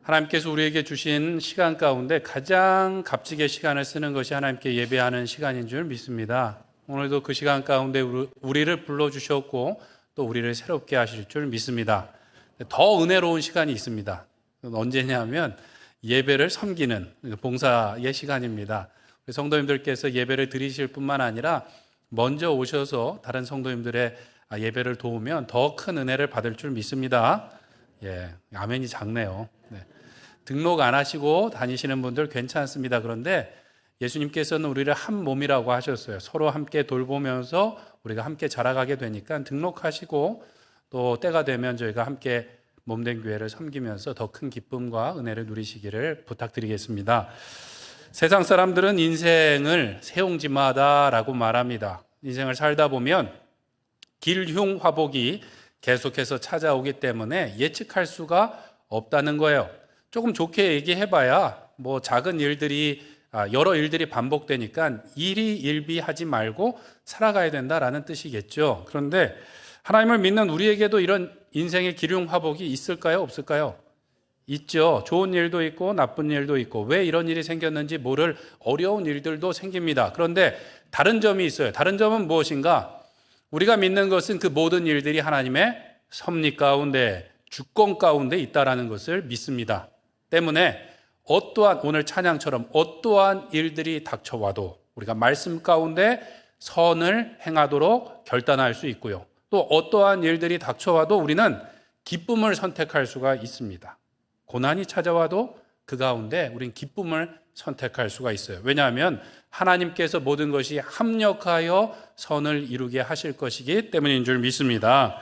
하나님께서 우리에게 주신 시간 가운데 가장 값지게 시간을 쓰는 것이 하나님께 예배하는 시간인 줄 믿습니다. 오늘도 그 시간 가운데 우리를 불러주셨고 또 우리를 새롭게 하실 줄 믿습니다. 더 은혜로운 시간이 있습니다. 언제냐면 예배를 섬기는 봉사의 시간입니다. 성도님들께서 예배를 드리실 뿐만 아니라 먼저 오셔서 다른 성도님들의 예배를 도우면 더 큰 은혜를 받을 줄 믿습니다. 아멘이 작네요. 등록 안 하시고 다니시는 분들 괜찮습니다. 그런데 예수님께서는 우리를 한 몸이라고 하셨어요. 서로 함께 돌보면서 우리가 함께 자라가게 되니까 등록하시고 또 때가 되면 저희가 함께 몸된 교회를 섬기면서 더 큰 기쁨과 은혜를 누리시기를 부탁드리겠습니다. 세상 사람들은 인생을 세옹지마다라고 말합니다. 인생을 살다 보면 길흉화복이 계속해서 찾아오기 때문에 예측할 수가 없다는 거예요. 조금 좋게 얘기해봐야 작은 일들이 여러 일들이 반복되니까 일희일비하지 말고 살아가야 된다라는 뜻이겠죠. 그런데 하나님을 믿는 우리에게도 이런 인생의 기륭화복이 있을까요? 없을까요? 있죠. 좋은 일도 있고 나쁜 일도 있고 왜 이런 일이 생겼는지 모를 어려운 일들도 생깁니다. 그런데 다른 점이 있어요. 다른 점은 무엇인가? 우리가 믿는 것은 그 모든 일들이 하나님의 섭리 가운데 주권 가운데 있다라는 것을 믿습니다. 때문에 어떠한 오늘 찬양처럼 어떠한 일들이 닥쳐와도 우리가 말씀 가운데 선을 행하도록 결단할 수 있고요. 또 어떠한 일들이 닥쳐와도 우리는 기쁨을 선택할 수가 있습니다. 고난이 찾아와도 그 가운데 우리는 기쁨을 선택할 수가 있어요. 왜냐하면 하나님께서 모든 것이 합력하여 선을 이루게 하실 것이기 때문인 줄 믿습니다.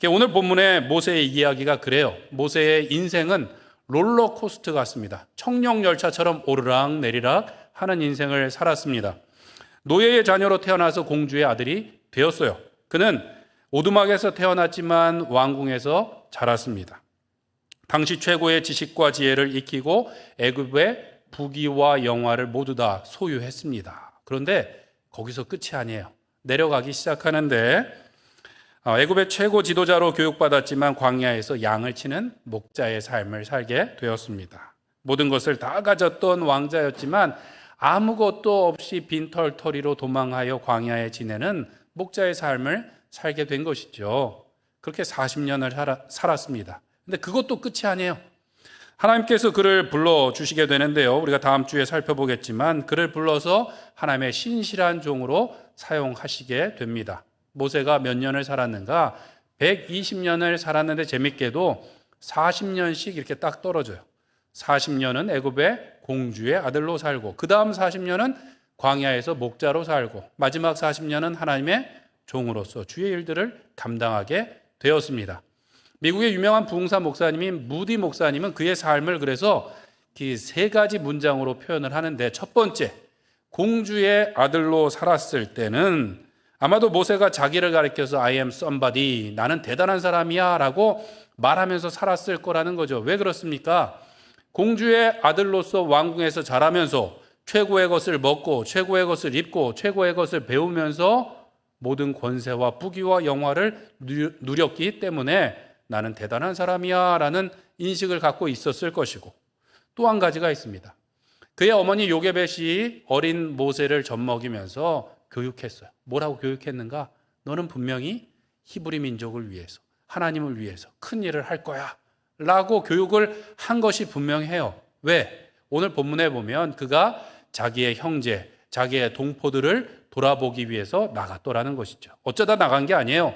오늘 본문의 모세의 이야기가 그래요. 모세의 인생은 롤러코스터 같습니다. 청룡열차처럼 오르락 내리락 하는 인생을 살았습니다. 노예의 자녀로 태어나서 공주의 아들이 되었어요. 그는 오두막에서 태어났지만 왕궁에서 자랐습니다. 당시 최고의 지식과 지혜를 익히고 애굽의 부귀와 영화를 모두 다 소유했습니다. 그런데 거기서 끝이 아니에요. 내려가기 시작하는데 애굽의 최고 지도자로 교육받았지만 광야에서 양을 치는 목자의 삶을 살게 되었습니다. 모든 것을 다 가졌던 왕자였지만 아무것도 없이 빈털터리로 도망하여 광야에 지내는 목자의 삶을 살게 된 것이죠. 그렇게 40년을 살았습니다. 근데 그것도 끝이 아니에요. 하나님께서 그를 불러주시게 되는데요. 우리가 다음 주에 살펴보겠지만 그를 불러서 하나님의 신실한 종으로 사용하시게 됩니다. 모세가 몇 년을 살았는가? 120년을 살았는데 재밌게도 40년씩 이렇게 딱 떨어져요. 40년은 애굽의 공주의 아들로 살고 그 다음 40년은 광야에서 목자로 살고 마지막 40년은 하나님의 종으로서 주의 일들을 감당하게 되었습니다. 미국의 유명한 부흥사 목사님인 무디 목사님은 그의 삶을 그래서 이 세 가지 문장으로 표현을 하는데 첫 번째, 공주의 아들로 살았을 때는 아마도 모세가 자기를 가리켜서 I am somebody, 나는 대단한 사람이야 라고 말하면서 살았을 거라는 거죠. 왜 그렇습니까? 공주의 아들로서 왕궁에서 자라면서 최고의 것을 먹고 최고의 것을 입고 최고의 것을 배우면서 모든 권세와 부귀와 영화를 누렸기 때문에 나는 대단한 사람이야 라는 인식을 갖고 있었을 것이고 또 한 가지가 있습니다. 그의 어머니 요게벳이 어린 모세를 젖먹이면서 교육했어요. 뭐라고 교육했는가? 너는 분명히 히브리 민족을 위해서 하나님을 위해서 큰 일을 할 거야 라고 교육을 한 것이 분명해요. 왜? 오늘 본문에 보면 그가 자기의 형제, 자기의 동포들을 돌아보기 위해서 나갔더라는 것이죠. 어쩌다 나간 게 아니에요.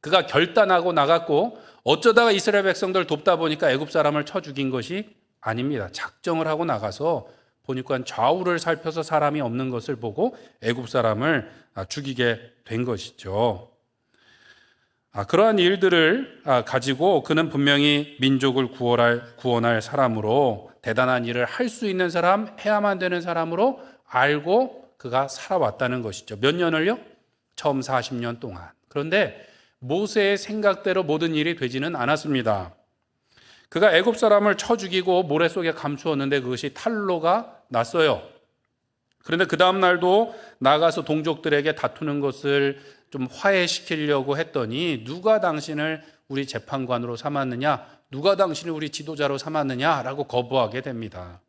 그가 결단하고 나갔고 어쩌다가 이스라엘 백성들 돕다 보니까 애굽 사람을 쳐 죽인 것이 아닙니다. 작정을 하고 나가서 보니까 좌우를 살펴서 사람이 없는 것을 보고 애굽 사람을 죽이게 된 것이죠. 그러한 일들을 가지고 그는 분명히 민족을 구원할 사람으로 대단한 일을 할 수 있는 사람, 해야만 되는 사람으로 알고 그가 살아왔다는 것이죠. 몇 년을요? 처음 40년 동안. 그런데 모세의 생각대로 모든 일이 되지는 않았습니다. 그가 애굽 사람을 쳐 죽이고 모래 속에 감추었는데 그것이 탄로가 났어요. 그런데 그 다음 날도 나가서 동족들에게 다투는 것을 좀 화해시키려고 했더니 누가 당신을 우리 재판관으로 삼았느냐? 누가 당신을 우리 지도자로 삼았느냐라고 거부하게 됩니다.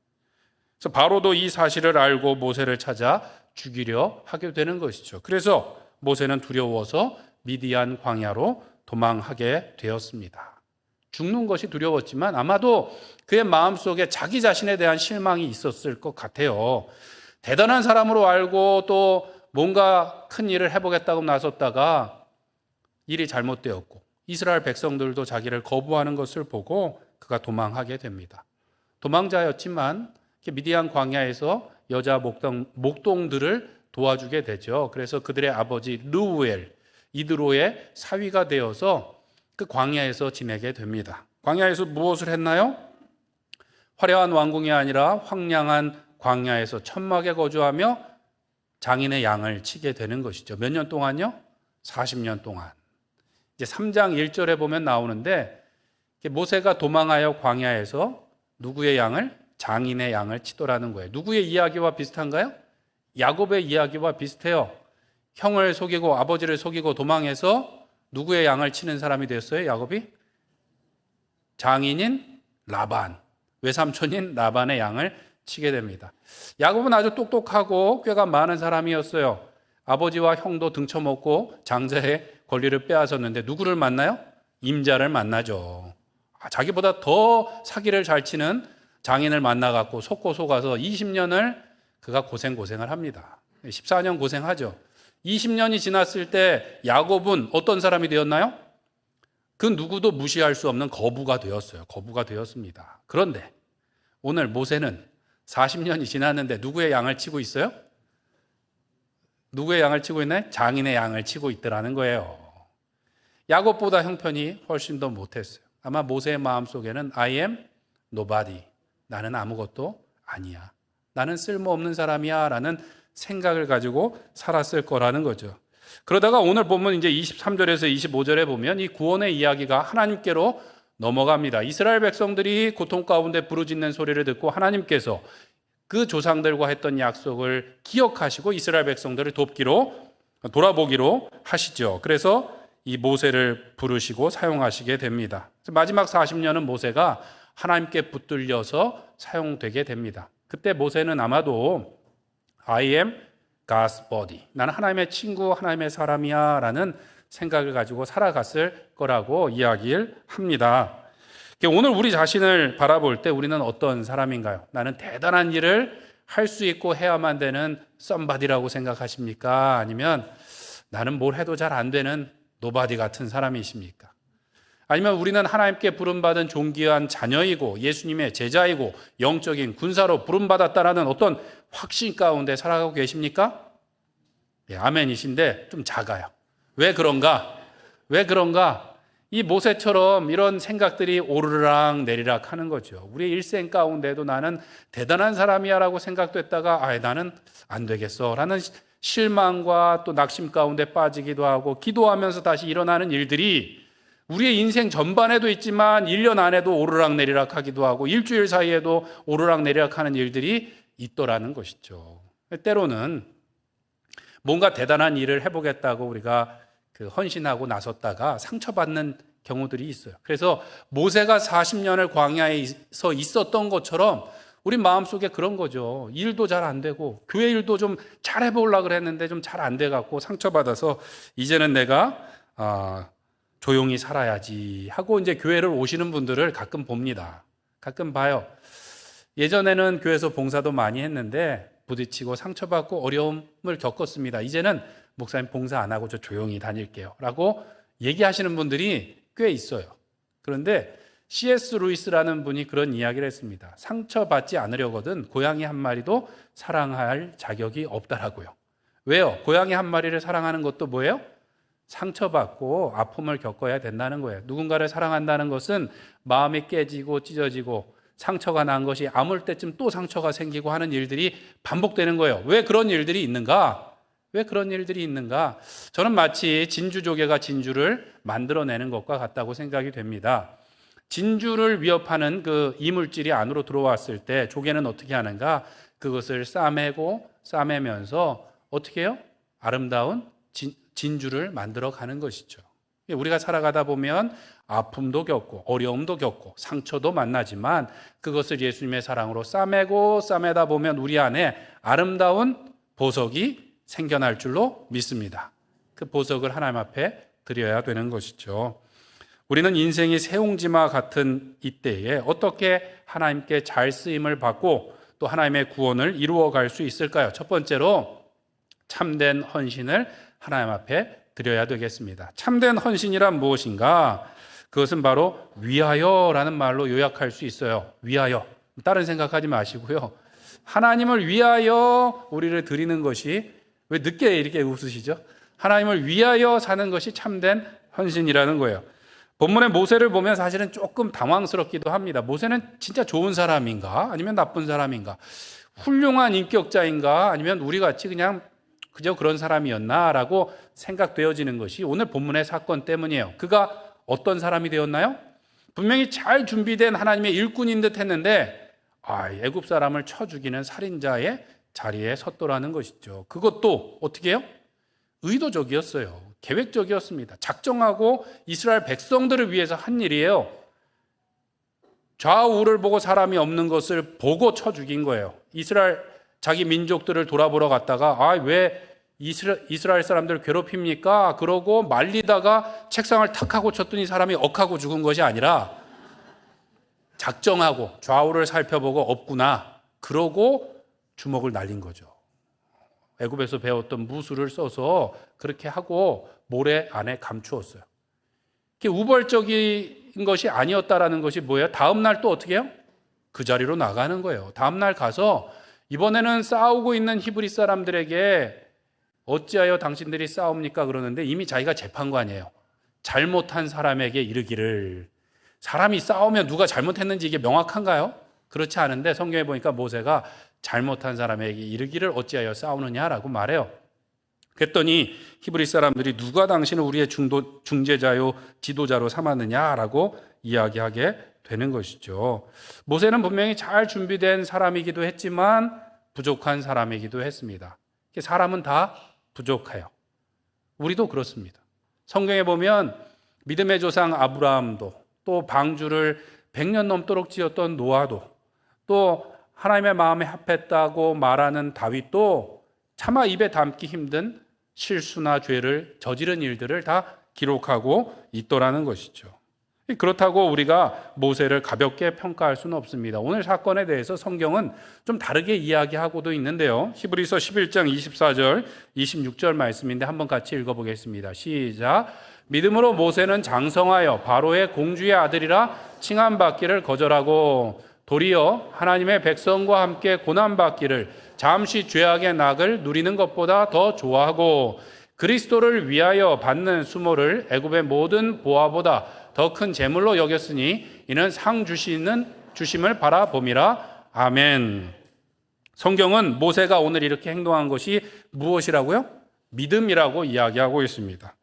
그래서 바로도 이 사실을 알고 모세를 찾아 죽이려 하게 되는 것이죠. 그래서 모세는 두려워서 미디안 광야로 도망하게 되었습니다. 죽는 것이 두려웠지만 아마도 그의 마음속에 자기 자신에 대한 실망이 있었을 것 같아요. 대단한 사람으로 알고 또 뭔가 큰 일을 해보겠다고 나섰다가 일이 잘못되었고 이스라엘 백성들도 자기를 거부하는 것을 보고 그가 도망하게 됩니다. 도망자였지만 미디안 광야에서 여자 목동들을 도와주게 되죠. 그래서 그들의 아버지 르우엘, 이드로의 사위가 되어서 그 광야에서 지내게 됩니다. 광야에서 무엇을 했나요? 화려한 왕궁이 아니라 황량한 광야에서 천막에 거주하며 장인의 양을 치게 되는 것이죠. 몇 년 동안요? 40년 동안. 이제 3장 1절에 보면 나오는데 모세가 도망하여 광야에서 누구의 양을? 장인의 양을 치더라는 거예요. 누구의 이야기와 비슷한가요? 야곱의 이야기와 비슷해요. 형을 속이고 아버지를 속이고 도망해서 누구의 양을 치는 사람이 되었어요? 야곱이? 장인인 라반, 외삼촌인 라반의 양을 치게 됩니다. 야곱은 아주 똑똑하고 꾀가 많은 사람이었어요. 아버지와 형도 등쳐먹고 장자의 권리를 빼앗았는데 누구를 만나요? 임자를 만나죠. 자기보다 더 사기를 잘 치는 장인을 만나갖고 속고 속아서 20년을 그가 고생을 합니다. 14년 고생하죠. 20년이 지났을 때 야곱은 어떤 사람이 되었나요? 그 누구도 무시할 수 없는 거부가 되었어요. 거부가 되었습니다. 그런데 오늘 모세는 40년이 지났는데 누구의 양을 치고 있어요? 누구의 양을 치고 있나요? 장인의 양을 치고 있더라는 거예요. 야곱보다 형편이 훨씬 더 못했어요. 아마 모세의 마음속에는 I am nobody. 나는 아무것도 아니야. 나는 쓸모없는 사람이야 라는 생각을 가지고 살았을 거라는 거죠. 그러다가 오늘 보면 이제 23절에서 25절에 보면 이 구원의 이야기가 하나님께로 넘어갑니다. 이스라엘 백성들이 고통 가운데 부르짖는 소리를 듣고 하나님께서 그 조상들과 했던 약속을 기억하시고 이스라엘 백성들을 돌아보기로 하시죠. 그래서 이 모세를 부르시고 사용하시게 됩니다. 마지막 40년은 모세가 하나님께 붙들려서 사용되게 됩니다. 그때 모세는 아마도 I am God's body. 나는 하나님의 친구, 하나님의 사람이야 라는 생각을 가지고 살아갔을 거라고 이야기를 합니다. 오늘 우리 자신을 바라볼 때 우리는 어떤 사람인가요? 나는 대단한 일을 할 수 있고 해야만 되는 somebody라고 생각하십니까? 아니면 나는 뭘 해도 잘 안 되는 nobody 같은 사람이십니까? 아니면 우리는 하나님께 부름받은 존귀한 자녀이고 예수님의 제자이고 영적인 군사로 부름받았다라는 어떤 확신 가운데 살아가고 계십니까? 예, 아멘이신데 좀 작아요. 왜 그런가? 이 모세처럼 이런 생각들이 오르락 내리락 하는 거죠. 우리의 일생 가운데도 나는 대단한 사람이야 라고 생각됐다가 나는 안 되겠어 라는 실망과 또 낙심 가운데 빠지기도 하고 기도하면서 다시 일어나는 일들이 우리의 인생 전반에도 있지만 1년 안에도 오르락 내리락 하기도 하고 일주일 사이에도 오르락 내리락 하는 일들이 있더라는 것이죠. 때로는 뭔가 대단한 일을 해보겠다고 우리가 헌신하고 나섰다가 상처받는 경우들이 있어요. 그래서 모세가 40년을 광야에서 있었던 것처럼 우리 마음속에 그런 거죠. 일도 잘 안 되고 교회 일도 좀 잘해보려고 그랬는데 좀 잘 안 돼갖고 상처받아서 이제는 내가 조용히 살아야지 하고 이제 교회를 오시는 분들을 가끔 봅니다. 가끔 봐요. 예전에는 교회에서 봉사도 많이 했는데 부딪히고 상처받고 어려움을 겪었습니다. 이제는 목사님 봉사 안 하고 저 조용히 다닐게요 라고 얘기하시는 분들이 꽤 있어요. 그런데 C.S. 루이스라는 분이 그런 이야기를 했습니다. 상처받지 않으려거든 고양이 한 마리도 사랑할 자격이 없다라고요. 왜요? 고양이 한 마리를 사랑하는 것도 뭐예요? 상처받고 아픔을 겪어야 된다는 거예요. 누군가를 사랑한다는 것은 마음이 깨지고 찢어지고 상처가 난 것이 아물 때쯤 또 상처가 생기고 하는 일들이 반복되는 거예요. 왜 그런 일들이 있는가? 저는 마치 진주조개가 진주를 만들어내는 것과 같다고 생각이 됩니다. 진주를 위협하는 그 이물질이 안으로 들어왔을 때 조개는 어떻게 하는가? 그것을 싸매면서 어떻게 해요? 아름다운 진주를 만들어 가는 것이죠. 우리가 살아가다 보면 아픔도 겪고 어려움도 겪고 상처도 만나지만 그것을 예수님의 사랑으로 싸매고 싸매다 보면 우리 안에 아름다운 보석이 생겨날 줄로 믿습니다. 그 보석을 하나님 앞에 드려야 되는 것이죠. 우리는 인생이 새옹지마 같은 이때에 어떻게 하나님께 잘 쓰임을 받고 또 하나님의 구원을 이루어갈 수 있을까요? 첫 번째로 참된 헌신을 하나님 앞에 드려야 되겠습니다. 참된 헌신이란 무엇인가? 그것은 바로 위하여라는 말로 요약할 수 있어요. 위하여. 다른 생각하지 마시고요. 하나님을 위하여 우리를 드리는 것이, 왜 늦게 이렇게 웃으시죠? 하나님을 위하여 사는 것이 참된 헌신이라는 거예요. 본문의 모세를 보면 사실은 조금 당황스럽기도 합니다. 모세는 진짜 좋은 사람인가? 아니면 나쁜 사람인가? 훌륭한 인격자인가? 아니면 우리 같이 그저 그런 사람이었나라고 생각되어지는 것이 오늘 본문의 사건 때문이에요. 그가 어떤 사람이 되었나요? 분명히 잘 준비된 하나님의 일꾼인 듯 했는데 애굽 사람을 쳐 죽이는 살인자의 자리에 섰더라는 것이죠. 그것도 어떻게 해요? 의도적이었어요. 계획적이었습니다. 작정하고 이스라엘 백성들을 위해서 한 일이에요. 좌우를 보고 사람이 없는 것을 보고 쳐 죽인 거예요. 이스라엘 자기 민족들을 돌아보러 갔다가 왜 이스라엘 사람들 괴롭힙니까? 그러고 말리다가 책상을 탁 하고 쳤더니 사람이 억하고 죽은 것이 아니라 작정하고 좌우를 살펴보고 없구나. 그러고 주먹을 날린 거죠. 애굽에서 배웠던 무술을 써서 그렇게 하고 모래 안에 감추었어요. 그게 우벌적인 것이 아니었다라는 것이 뭐예요? 다음 날 또 어떻게 해요? 그 자리로 나가는 거예요. 다음 날 가서 이번에는 싸우고 있는 히브리 사람들에게 어찌하여 당신들이 싸웁니까? 그러는데 이미 자기가 재판관이에요. 잘못한 사람에게 이르기를. 사람이 싸우면 누가 잘못했는지 이게 명확한가요? 그렇지 않은데 성경에 보니까 모세가 잘못한 사람에게 이르기를 어찌하여 싸우느냐라고 말해요. 그랬더니 히브리 사람들이 누가 당신을 우리의 중재자요 지도자로 삼았느냐라고 이야기하게 되는 것이죠. 모세는 분명히 잘 준비된 사람이기도 했지만 부족한 사람이기도 했습니다. 사람은 다 부족해요. 우리도 그렇습니다. 성경에 보면 믿음의 조상 아브라함도 또 방주를 100년 넘도록 지었던 노아도 또 하나님의 마음에 합했다고 말하는 다윗도 차마 입에 담기 힘든 실수나 죄를 저지른 일들을 다 기록하고 있더라는 것이죠. 그렇다고 우리가 모세를 가볍게 평가할 수는 없습니다. 오늘 사건에 대해서 성경은 좀 다르게 이야기하고도 있는데요. 히브리서 11장 24절, 26절 말씀인데 한번 같이 읽어보겠습니다. 시작. 믿음으로 모세는 장성하여 바로의 공주의 아들이라 칭함받기를 거절하고 도리어 하나님의 백성과 함께 고난받기를 잠시 죄악의 낙을 누리는 것보다 더 좋아하고 그리스도를 위하여 받는 수모를 애굽의 모든 보화보다 더 큰 재물로 여겼으니 이는 상 주심을 바라봄이라. 아멘. 성경은 모세가 오늘 이렇게 행동한 것이 무엇이라고요? 믿음이라고 이야기하고 있습니다.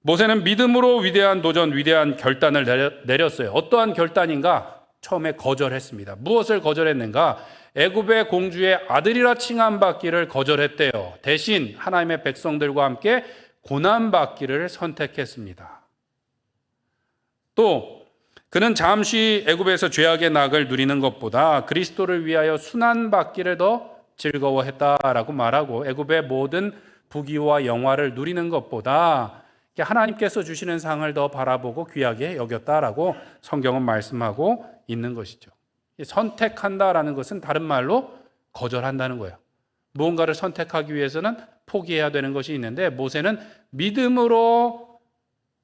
모세는 믿음으로 위대한 도전, 위대한 결단을 내렸어요. 어떠한 결단인가? 처음에 거절했습니다. 무엇을 거절했는가? 애굽의 공주의 아들이라 칭함받기를 거절했대요. 대신 하나님의 백성들과 함께 고난받기를 선택했습니다. 또 그는 잠시 애굽에서 죄악의 낙을 누리는 것보다 그리스도를 위하여 순환받기를 더 즐거워했다라고 말하고 애굽의 모든 부귀와 영화를 누리는 것보다 하나님께서 주시는 상을 더 바라보고 귀하게 여겼다라고 성경은 말씀하고 있는 것이죠. 선택한다라는 것은 다른 말로 거절한다는 거예요. 무언가를 선택하기 위해서는 포기해야 되는 것이 있는데 모세는 믿음으로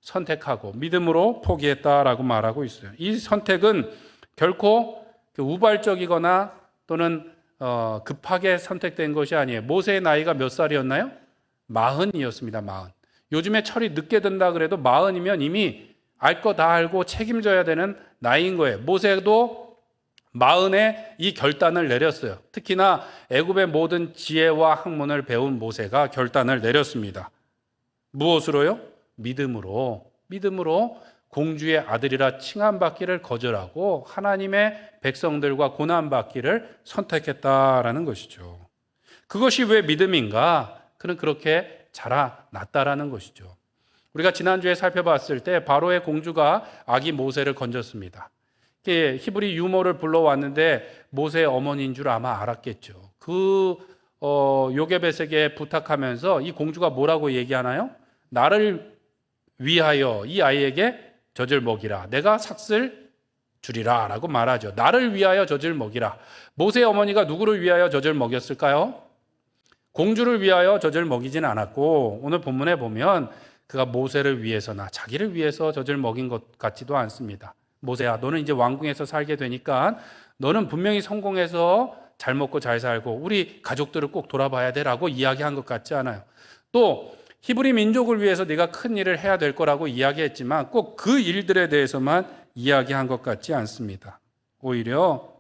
선택하고 믿음으로 포기했다라고 말하고 있어요. 이 선택은 결코 우발적이거나 또는 급하게 선택된 것이 아니에요. 모세의 나이가 몇 살이었나요? 40이었습니다. 40. 요즘에 철이 늦게 든다 그래도 40이면 이미 알 거 다 알고 책임져야 되는 나이인 거예요. 모세도 40에 이 결단을 내렸어요. 특히나 애굽의 모든 지혜와 학문을 배운 모세가 결단을 내렸습니다. 무엇으로요? 믿음으로 공주의 아들이라 칭함받기를 거절하고 하나님의 백성들과 고난받기를 선택했다라는 것이죠. 그것이 왜 믿음인가? 그는 그렇게 자라났다라는 것이죠. 우리가 지난주에 살펴봤을 때 바로의 공주가 아기 모세를 건졌습니다. 히브리 유모를 불러왔는데 모세의 어머니인 줄 아마 알았겠죠. 요게벳에게 부탁하면서 이 공주가 뭐라고 얘기하나요? 나를 위하여 이 아이에게 젖을 먹이라. 내가 삭슬 주리라 라고 말하죠. 나를 위하여 젖을 먹이라. 모세의 어머니가 누구를 위하여 젖을 먹였을까요? 공주를 위하여 젖을 먹이진 않았고, 오늘 본문에 보면 그가 모세를 위해서나 자기를 위해서 젖을 먹인 것 같지도 않습니다. 모세야, 너는 이제 왕궁에서 살게 되니까 너는 분명히 성공해서 잘 먹고 잘 살고 우리 가족들을 꼭 돌아봐야 돼라고 이야기한 것 같지 않아요. 또 히브리 민족을 위해서 네가 큰 일을 해야 될 거라고 이야기했지만 꼭 그 일들에 대해서만 이야기한 것 같지 않습니다. 오히려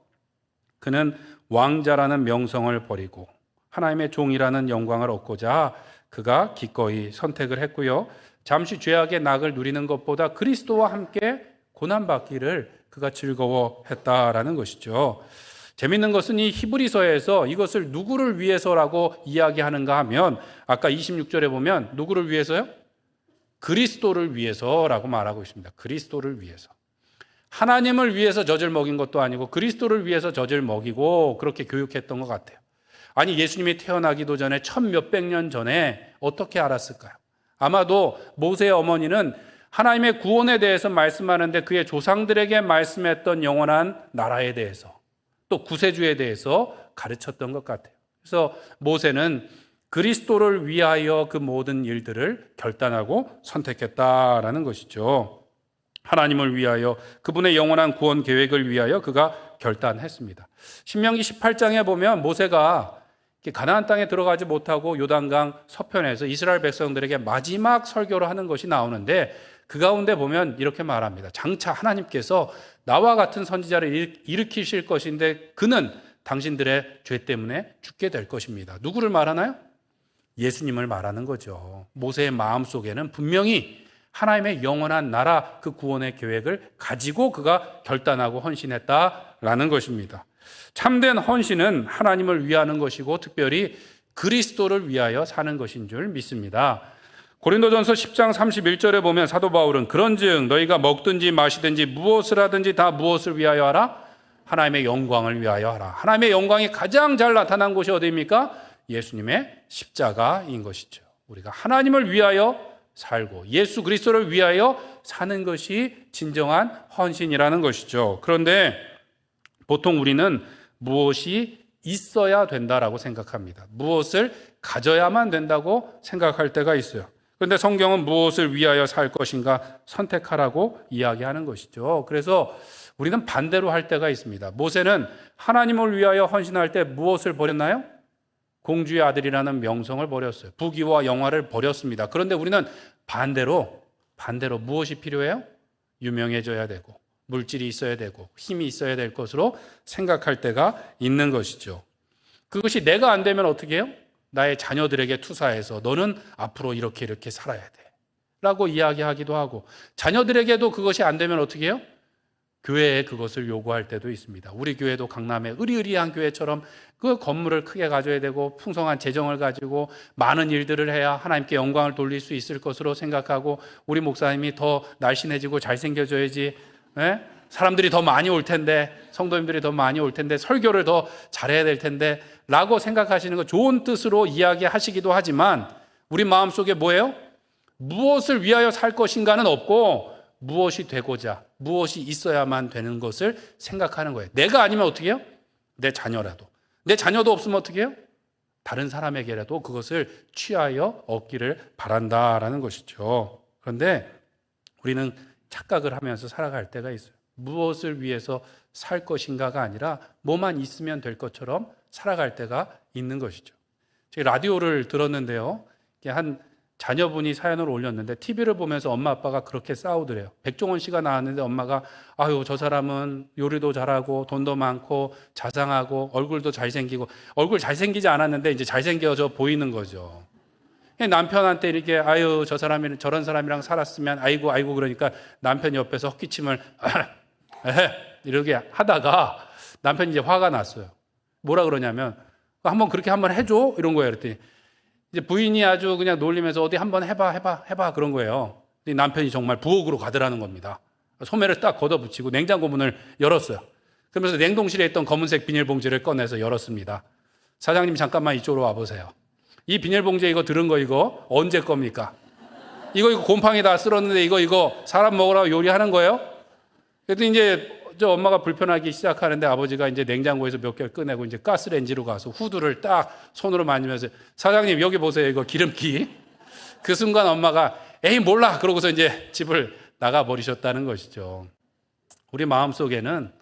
그는 왕자라는 명성을 버리고 하나님의 종이라는 영광을 얻고자 그가 기꺼이 선택을 했고요. 잠시 죄악의 낙을 누리는 것보다 그리스도와 함께 고난받기를 그가 즐거워했다라는 것이죠. 재밌는 것은 이 히브리서에서 이것을 누구를 위해서라고 이야기하는가 하면 아까 26절에 보면 누구를 위해서요? 그리스도를 위해서라고 말하고 있습니다. 그리스도를 위해서. 하나님을 위해서 젖을 먹인 것도 아니고 그리스도를 위해서 젖을 먹이고 그렇게 교육했던 것 같아요. 아니, 예수님이 태어나기도 전에 1000몇백 년 전에 어떻게 알았을까요? 아마도 모세의 어머니는 하나님의 구원에 대해서 말씀하는데 그의 조상들에게 말씀했던 영원한 나라에 대해서 또 구세주에 대해서 가르쳤던 것 같아요. 그래서 모세는 그리스도를 위하여 그 모든 일들을 결단하고 선택했다라는 것이죠. 하나님을 위하여 그분의 영원한 구원 계획을 위하여 그가 결단했습니다. 신명기 18장에 보면 모세가 가나안 땅에 들어가지 못하고 요단강 서편에서 이스라엘 백성들에게 마지막 설교를 하는 것이 나오는데 그 가운데 보면 이렇게 말합니다. 장차 하나님께서 나와 같은 선지자를 일으키실 것인데 그는 당신들의 죄 때문에 죽게 될 것입니다. 누구를 말하나요? 예수님을 말하는 거죠. 모세의 마음속에는 분명히 하나님의 영원한 나라 그 구원의 계획을 가지고 그가 결단하고 헌신했다라는 것입니다. 참된 헌신은 하나님을 위하는 것이고 특별히 그리스도를 위하여 사는 것인 줄 믿습니다. 고린도전서 10장 31절에 보면 사도 바울은 그런즉 너희가 먹든지 마시든지 무엇을 하든지 다 무엇을 위하여 하라? 하나님의 영광을 위하여 하라. 하나님의 영광이 가장 잘 나타난 곳이 어디입니까? 예수님의 십자가인 것이죠. 우리가 하나님을 위하여 살고 예수 그리스도를 위하여 사는 것이 진정한 헌신이라는 것이죠. 그런데 보통 우리는 무엇이 있어야 된다라고 생각합니다. 무엇을 가져야만 된다고 생각할 때가 있어요. 그런데 성경은 무엇을 위하여 살 것인가 선택하라고 이야기하는 것이죠. 그래서 우리는 반대로 할 때가 있습니다. 모세는 하나님을 위하여 헌신할 때 무엇을 버렸나요? 공주의 아들이라는 명성을 버렸어요. 부귀와 영화를 버렸습니다. 그런데 우리는 반대로 무엇이 필요해요? 유명해져야 되고 물질이 있어야 되고 힘이 있어야 될 것으로 생각할 때가 있는 것이죠. 그것이 내가 안 되면 어떻게 해요? 나의 자녀들에게 투사해서 너는 앞으로 이렇게 살아야 돼 라고 이야기하기도 하고 자녀들에게도 그것이 안 되면 어떻게 해요? 교회에 그것을 요구할 때도 있습니다. 우리 교회도 강남의 의리의리한 교회처럼 그 건물을 크게 가져야 되고 풍성한 재정을 가지고 많은 일들을 해야 하나님께 영광을 돌릴 수 있을 것으로 생각하고 우리 목사님이 더 날씬해지고 잘생겨져야지 사람들이 더 많이 올 텐데 성도님들이 더 많이 올 텐데 설교를 더 잘해야 될 텐데 라고 생각하시는 거 좋은 뜻으로 이야기하시기도 하지만 우리 마음속에 뭐예요? 무엇을 위하여 살 것인가는 없고 무엇이 되고자 무엇이 있어야만 되는 것을 생각하는 거예요. 내가 아니면 어떻게 해요? 내 자녀라도. 내 자녀도 없으면 어떻게 해요? 다른 사람에게라도 그것을 취하여 얻기를 바란다라는 것이죠. 그런데 우리는 착각을 하면서 살아갈 때가 있어요. 무엇을 위해서 살 것인가가 아니라 뭐만 있으면 될 것처럼 살아갈 때가 있는 것이죠. 제가 라디오를 들었는데요. 한 자녀분이 사연을 올렸는데 TV를 보면서 엄마 아빠가 그렇게 싸우더래요. 백종원 씨가 나왔는데 엄마가 아유 저 사람은 요리도 잘하고 돈도 많고 자상하고 얼굴도 잘생기고 얼굴 잘생기지 않았는데 이제 잘생겨져 보이는 거죠. 남편한테 이렇게 아유 저 사람이 저런 사람이랑 살았으면 아이고 그러니까 남편 옆에서 헛기침을 이렇게 하다가 남편이 이제 화가 났어요. 뭐라 그러냐면 한번 그렇게 한번 해줘 이런 거예요. 그랬더니 이제 부인이 아주 그냥 놀리면서 어디 한번 해봐 그런 거예요. 근데 남편이 정말 부엌으로 가더라는 겁니다. 소매를 딱 걷어붙이고 냉장고 문을 열었어요. 그러면서 냉동실에 있던 검은색 비닐봉지를 꺼내서 열었습니다. 사장님 잠깐만 이쪽으로 와보세요. 이 비닐봉지에 이거 들은 거 이거 언제 겁니까? 이거 곰팡이 다 쓸었는데 이거 사람 먹으라고 요리하는 거예요? 그랬더니 이제 저 엄마가 불편하기 시작하는데 아버지가 이제 냉장고에서 몇 개를 꺼내고 이제 가스레인지로 가서 후드를 딱 손으로 만지면서 사장님 여기 보세요 이거 기름기. 그 순간 엄마가 에이 몰라 그러고서 이제 집을 나가 버리셨다는 것이죠. 우리 마음속에는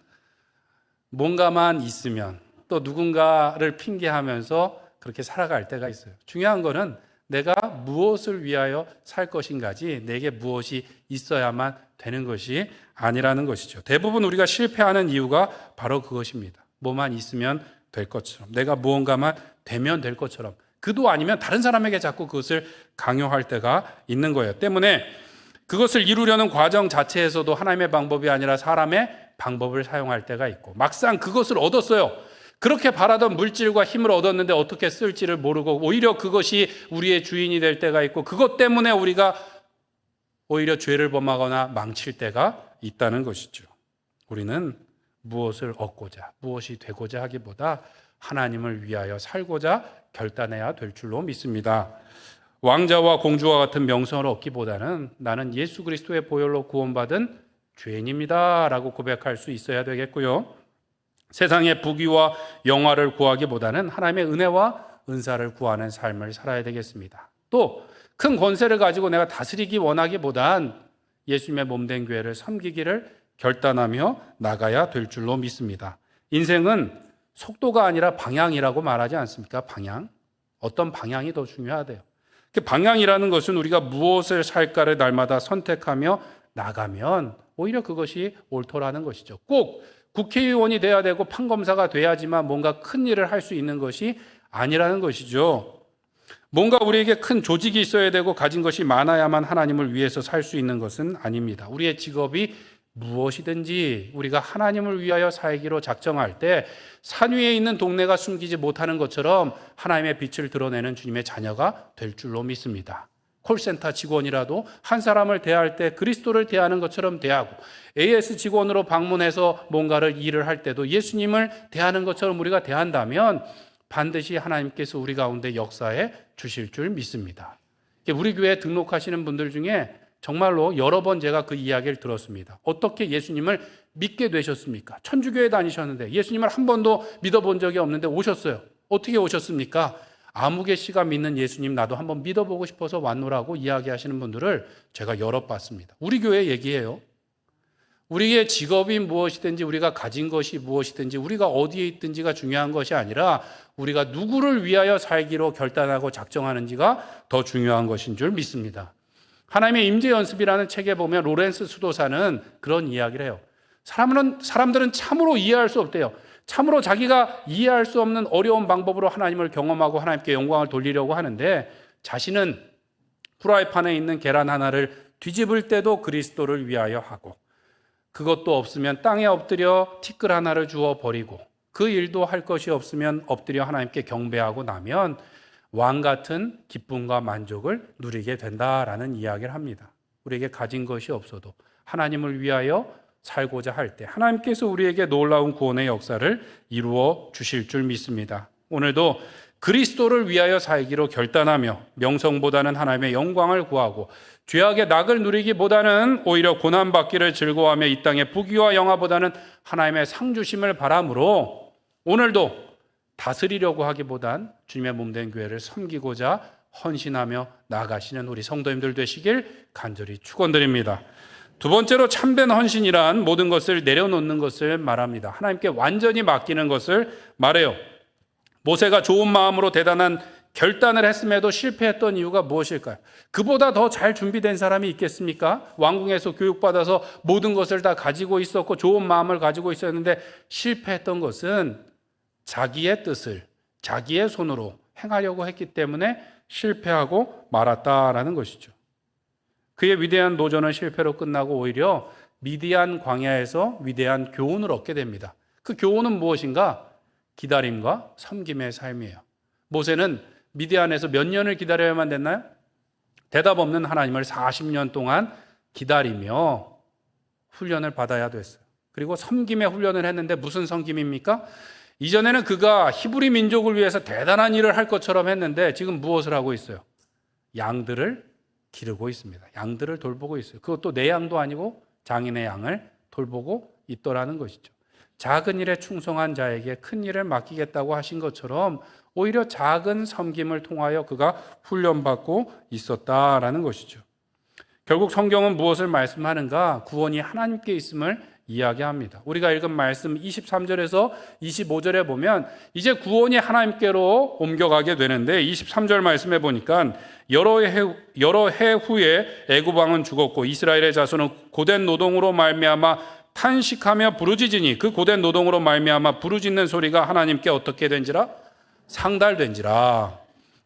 뭔가만 있으면 또 누군가를 핑계하면서 그렇게 살아갈 때가 있어요. 중요한 거는 내가 무엇을 위하여 살 것인가지 내게 무엇이 있어야만 되는 것이 아니라는 것이죠. 대부분 우리가 실패하는 이유가 바로 그것입니다. 뭐만 있으면 될 것처럼 내가 무언가만 되면 될 것처럼 그도 아니면 다른 사람에게 자꾸 그것을 강요할 때가 있는 거예요. 때문에 그것을 이루려는 과정 자체에서도 하나님의 방법이 아니라 사람의 방법을 사용할 때가 있고 막상 그것을 얻었어요. 그렇게 바라던 물질과 힘을 얻었는데 어떻게 쓸지를 모르고 오히려 그것이 우리의 주인이 될 때가 있고 그것 때문에 우리가 오히려 죄를 범하거나 망칠 때가 있다는 것이죠. 우리는 무엇을 얻고자 무엇이 되고자 하기보다 하나님을 위하여 살고자 결단해야 될 줄로 믿습니다. 왕자와 공주와 같은 명성을 얻기보다는 나는 예수 그리스도의 보혈로 구원받은 죄인입니다 라고 고백할 수 있어야 되겠고요. 세상의 부귀와 영화를 구하기보다는 하나님의 은혜와 은사를 구하는 삶을 살아야 되겠습니다. 또 큰 권세를 가지고 내가 다스리기 원하기보단 예수님의 몸된 교회를 섬기기를 결단하며 나가야 될 줄로 믿습니다. 인생은 속도가 아니라 방향이라고 말하지 않습니까? 방향. 어떤 방향이 더 중요하대요. 방향이라는 것은 우리가 무엇을 살까를 날마다 선택하며 나가면 오히려 그것이 옳더라는 것이죠. 꼭 국회의원이 돼야 되고 판검사가 돼야지만 뭔가 큰 일을 할 수 있는 것이 아니라는 것이죠. 뭔가 우리에게 큰 조직이 있어야 되고 가진 것이 많아야만 하나님을 위해서 살 수 있는 것은 아닙니다. 우리의 직업이 무엇이든지 우리가 하나님을 위하여 살기로 작정할 때 산 위에 있는 동네가 숨기지 못하는 것처럼 하나님의 빛을 드러내는 주님의 자녀가 될 줄로 믿습니다. 콜센터 직원이라도 한 사람을 대할 때 그리스도를 대하는 것처럼 대하고 AS 직원으로 방문해서 뭔가를 일을 할 때도 예수님을 대하는 것처럼 우리가 대한다면 반드시 하나님께서 우리 가운데 역사해 주실 줄 믿습니다. 우리 교회에 등록하시는 분들 중에 정말로 여러 번 제가 그 이야기를 들었습니다. 어떻게 예수님을 믿게 되셨습니까? 천주교에 다니셨는데 예수님을 한 번도 믿어본 적이 없는데 오셨어요. 어떻게 오셨습니까? 아무개 씨가 믿는 예수님 나도 한번 믿어보고 싶어서 왔노라고 이야기하시는 분들을 제가 여러 봤습니다. 우리 교회 얘기예요. 우리의 직업이 무엇이든지 우리가 가진 것이 무엇이든지 우리가 어디에 있든지가 중요한 것이 아니라 우리가 누구를 위하여 살기로 결단하고 작정하는지가 더 중요한 것인 줄 믿습니다. 하나님의 임재 연습이라는 책에 보면 로렌스 수도사는 그런 이야기를 해요. 사람들은 참으로 이해할 수 없대요. 참으로 자기가 이해할 수 없는 어려운 방법으로 하나님을 경험하고 하나님께 영광을 돌리려고 하는데 자신은 프라이팬에 있는 계란 하나를 뒤집을 때도 그리스도를 위하여 하고 그것도 없으면 땅에 엎드려 티끌 하나를 주워 버리고 그 일도 할 것이 없으면 엎드려 하나님께 경배하고 나면 왕 같은 기쁨과 만족을 누리게 된다라는 이야기를 합니다. 우리에게 가진 것이 없어도 하나님을 위하여 살고자 할 때 하나님께서 우리에게 놀라운 구원의 역사를 이루어 주실 줄 믿습니다. 오늘도 그리스도를 위하여 살기로 결단하며 명성보다는 하나님의 영광을 구하고 죄악의 낙을 누리기보다는 오히려 고난받기를 즐거워하며 이 땅의 부귀와 영화보다는 하나님의 상 주심을 바람으로 오늘도 다스리려고 하기보단 주님의 몸된 교회를 섬기고자 헌신하며 나아가시는 우리 성도님들 되시길 간절히 축원드립니다. 두 번째로 참된 헌신이란 모든 것을 내려놓는 것을 말합니다. 하나님께 완전히 맡기는 것을 말해요. 모세가 좋은 마음으로 대단한 결단을 했음에도 실패했던 이유가 무엇일까요? 그보다 더 잘 준비된 사람이 있겠습니까? 왕궁에서 교육받아서 모든 것을 다 가지고 있었고 좋은 마음을 가지고 있었는데 실패했던 것은 자기의 뜻을 자기의 손으로 행하려고 했기 때문에 실패하고 말았다라는 것이죠. 그의 위대한 도전은 실패로 끝나고 오히려 미디안 광야에서 위대한 교훈을 얻게 됩니다. 그 교훈은 무엇인가? 기다림과 섬김의 삶이에요. 모세는 미디안에서 몇 년을 기다려야만 됐나요? 대답 없는 하나님을 40년 동안 기다리며 훈련을 받아야 됐어요. 그리고 섬김의 훈련을 했는데 무슨 섬김입니까? 이전에는 그가 히브리 민족을 위해서 대단한 일을 할 것처럼 했는데 지금 무엇을 하고 있어요? 양들을 기르고 있습니다. 양들을 돌보고 있어요. 그것도 내 양도 아니고 장인의 양을 돌보고 있더라는 것이죠. 작은 일에 충성한 자에게 큰 일을 맡기겠다고 하신 것처럼 오히려 작은 섬김을 통하여 그가 훈련받고 있었다라는 것이죠. 결국 성경은 무엇을 말씀하는가? 구원이 하나님께 있음을 이야기합니다. 우리가 읽은 말씀 23절에서 25절에 보면 이제 구원이 하나님께로 옮겨가게 되는데 23절 말씀에 보니까 여러 해 후에 애굽 왕은 죽었고 이스라엘의 자손은 고된 노동으로 말미암아 탄식하며 부르짖으니 그 고된 노동으로 말미암아 부르짖는 소리가 하나님께 어떻게 된지라? 상달된지라.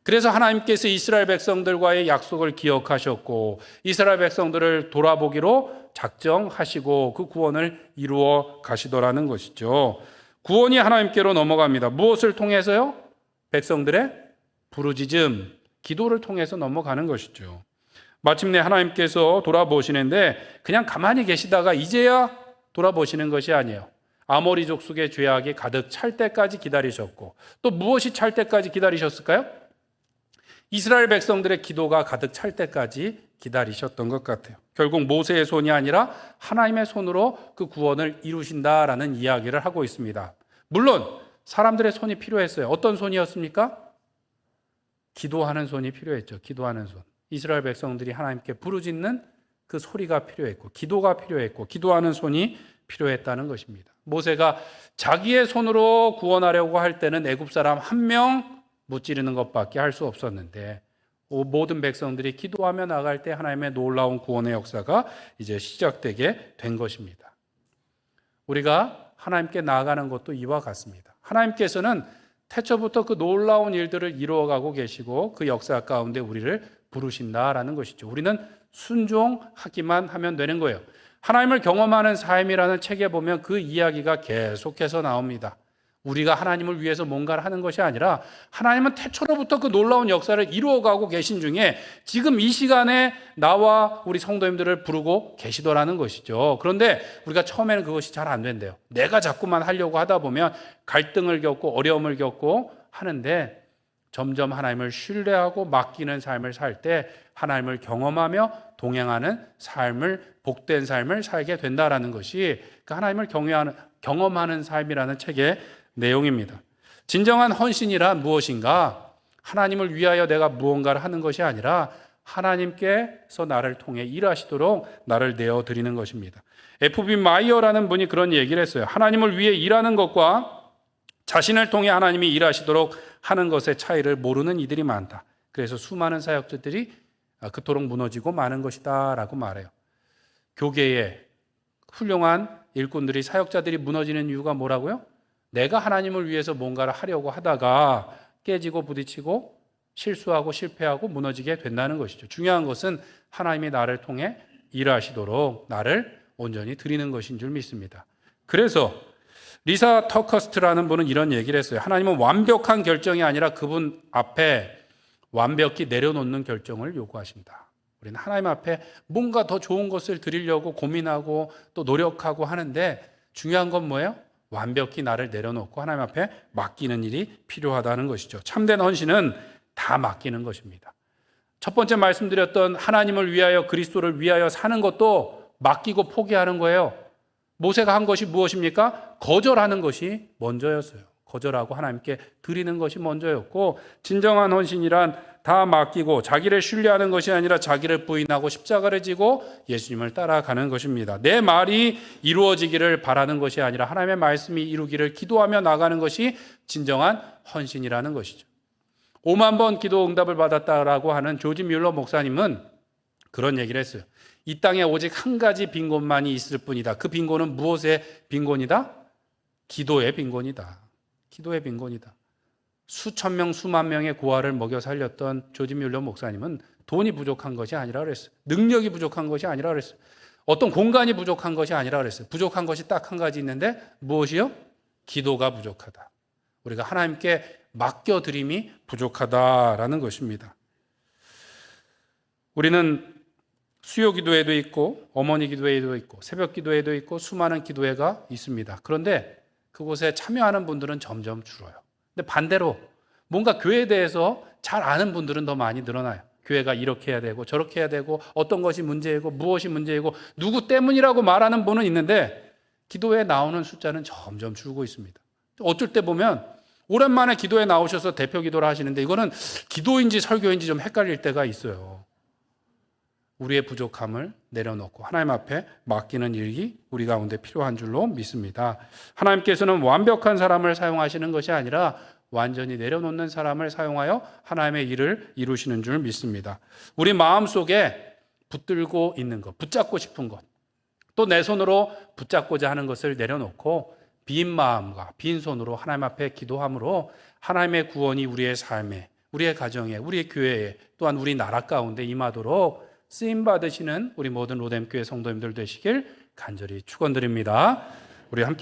그래서 하나님께서 이스라엘 백성들과의 약속을 기억하셨고 이스라엘 백성들을 돌아보기로 작정하시고 그 구원을 이루어 가시더라는 것이죠. 구원이 하나님께로 넘어갑니다. 무엇을 통해서요? 백성들의 부르짖음, 기도를 통해서 넘어가는 것이죠. 마침내 하나님께서 돌아보시는데 그냥 가만히 계시다가 이제야 돌아보시는 것이 아니에요. 아모리 족속의 죄악이 가득 찰 때까지 기다리셨고 또 무엇이 찰 때까지 기다리셨을까요? 이스라엘 백성들의 기도가 가득 찰 때까지 기다리셨던 것 같아요. 결국 모세의 손이 아니라 하나님의 손으로 그 구원을 이루신다라는 이야기를 하고 있습니다. 물론 사람들의 손이 필요했어요. 어떤 손이었습니까? 기도하는 손이 필요했죠. 기도하는 손. 이스라엘 백성들이 하나님께 부르짖는 그 소리가 필요했고 기도가 필요했고 기도하는 손이 필요했다는 것입니다. 모세가 자기의 손으로 구원하려고 할 때는 애굽 사람 한 명 무찌르는 것밖에 할 수 없었는데 모든 백성들이 기도하며 나갈 때 하나님의 놀라운 구원의 역사가 이제 시작되게 된 것입니다. 우리가 하나님께 나아가는 것도 이와 같습니다. 하나님께서는 태초부터 그 놀라운 일들을 이루어가고 계시고 그 역사 가운데 우리를 부르신다라는 것이죠. 우리는 순종하기만 하면 되는 거예요. 하나님을 경험하는 삶이라는 책에 보면 그 이야기가 계속해서 나옵니다. 우리가 하나님을 위해서 뭔가를 하는 것이 아니라 하나님은 태초로부터 그 놀라운 역사를 이루어가고 계신 중에 지금 이 시간에 나와 우리 성도님들을 부르고 계시더라는 것이죠. 그런데 우리가 처음에는 그것이 잘 안 된대요. 내가 자꾸만 하려고 하다 보면 갈등을 겪고 어려움을 겪고 하는데 점점 하나님을 신뢰하고 맡기는 삶을 살 때 하나님을 경험하며 동행하는 삶을 복된 삶을 살게 된다라는 것이 그 하나님을 경험하는 삶이라는 책의 내용입니다. 진정한 헌신이란 무엇인가? 하나님을 위하여 내가 무언가를 하는 것이 아니라 하나님께서 나를 통해 일하시도록 나를 내어드리는 것입니다. F.B. 마이어라는 분이 그런 얘기를 했어요. 하나님을 위해 일하는 것과 자신을 통해 하나님이 일하시도록 하는 것의 차이를 모르는 이들이 많다. 그래서 수많은 사역자들이 그토록 무너지고 많은 것이다 라고 말해요. 교계에 훌륭한 일꾼들이 사역자들이 무너지는 이유가 뭐라고요? 내가 하나님을 위해서 뭔가를 하려고 하다가 깨지고 부딪히고 실수하고 실패하고 무너지게 된다는 것이죠. 중요한 것은 하나님이 나를 통해 일하시도록 나를 온전히 드리는 것인 줄 믿습니다. 그래서 리사 터커스트라는 분은 이런 얘기를 했어요. 하나님은 완벽한 결정이 아니라 그분 앞에 완벽히 내려놓는 결정을 요구하신다. 우리는 하나님 앞에 뭔가 더 좋은 것을 드리려고 고민하고 또 노력하고 하는데 중요한 건 뭐예요? 완벽히 나를 내려놓고 하나님 앞에 맡기는 일이 필요하다는 것이죠. 참된 헌신은 다 맡기는 것입니다. 첫 번째 말씀드렸던 하나님을 위하여 그리스도를 위하여 사는 것도 맡기고 포기하는 거예요. 모세가 한 것이 무엇입니까? 거절하는 것이 먼저였어요. 거절하고 하나님께 드리는 것이 먼저였고 진정한 헌신이란 다 맡기고 자기를 신뢰하는 것이 아니라 자기를 부인하고 십자가를 지고 예수님을 따라가는 것입니다. 내 말이 이루어지기를 바라는 것이 아니라 하나님의 말씀이 이루기를 기도하며 나가는 것이 진정한 헌신이라는 것이죠. 5만 번 기도 응답을 받았다라고 하는 조지 뮬러 목사님은 그런 얘기를 했어요. 이 땅에 오직 한 가지 빈곤만이 있을 뿐이다. 그 빈곤은 무엇의 빈곤이다? 기도의 빈곤이다. 기도의 빈곤이다. 수천 명, 수만 명의 고아를 먹여 살렸던 조지 뮬러 목사님은 돈이 부족한 것이 아니라 그랬어요. 능력이 부족한 것이 아니라 그랬어요. 어떤 공간이 부족한 것이 아니라 그랬어요. 부족한 것이 딱 한 가지 있는데 무엇이요? 기도가 부족하다. 우리가 하나님께 맡겨드림이 부족하다라는 것입니다. 우리는 수요 기도회도 있고 어머니 기도회도 있고 새벽 기도회도 있고 수많은 기도회가 있습니다. 그런데 그곳에 참여하는 분들은 점점 줄어요. 근데 반대로 뭔가 교회에 대해서 잘 아는 분들은 더 많이 늘어나요. 교회가 이렇게 해야 되고 저렇게 해야 되고 어떤 것이 문제이고 무엇이 문제이고 누구 때문이라고 말하는 분은 있는데 기도회에 나오는 숫자는 점점 줄고 있습니다. 어쩔 때 보면 오랜만에 기도에 나오셔서 대표 기도를 하시는데 이거는 기도인지 설교인지 좀 헷갈릴 때가 있어요. 우리의 부족함을 내려놓고 하나님 앞에 맡기는 일이 우리 가운데 필요한 줄로 믿습니다. 하나님께서는 완벽한 사람을 사용하시는 것이 아니라 완전히 내려놓는 사람을 사용하여 하나님의 일을 이루시는 줄 믿습니다. 우리 마음속에 붙들고 있는 것, 붙잡고 싶은 것, 또 내 손으로 붙잡고자 하는 것을 내려놓고 빈 마음과 빈 손으로 하나님 앞에 기도함으로 하나님의 구원이 우리의 삶에, 우리의 가정에, 우리의 교회에, 또한 우리 나라 가운데 임하도록 쓰임받으시는 우리 모든 로뎀교회 성도님들 되시길 간절히 축원드립니다. 우리 함께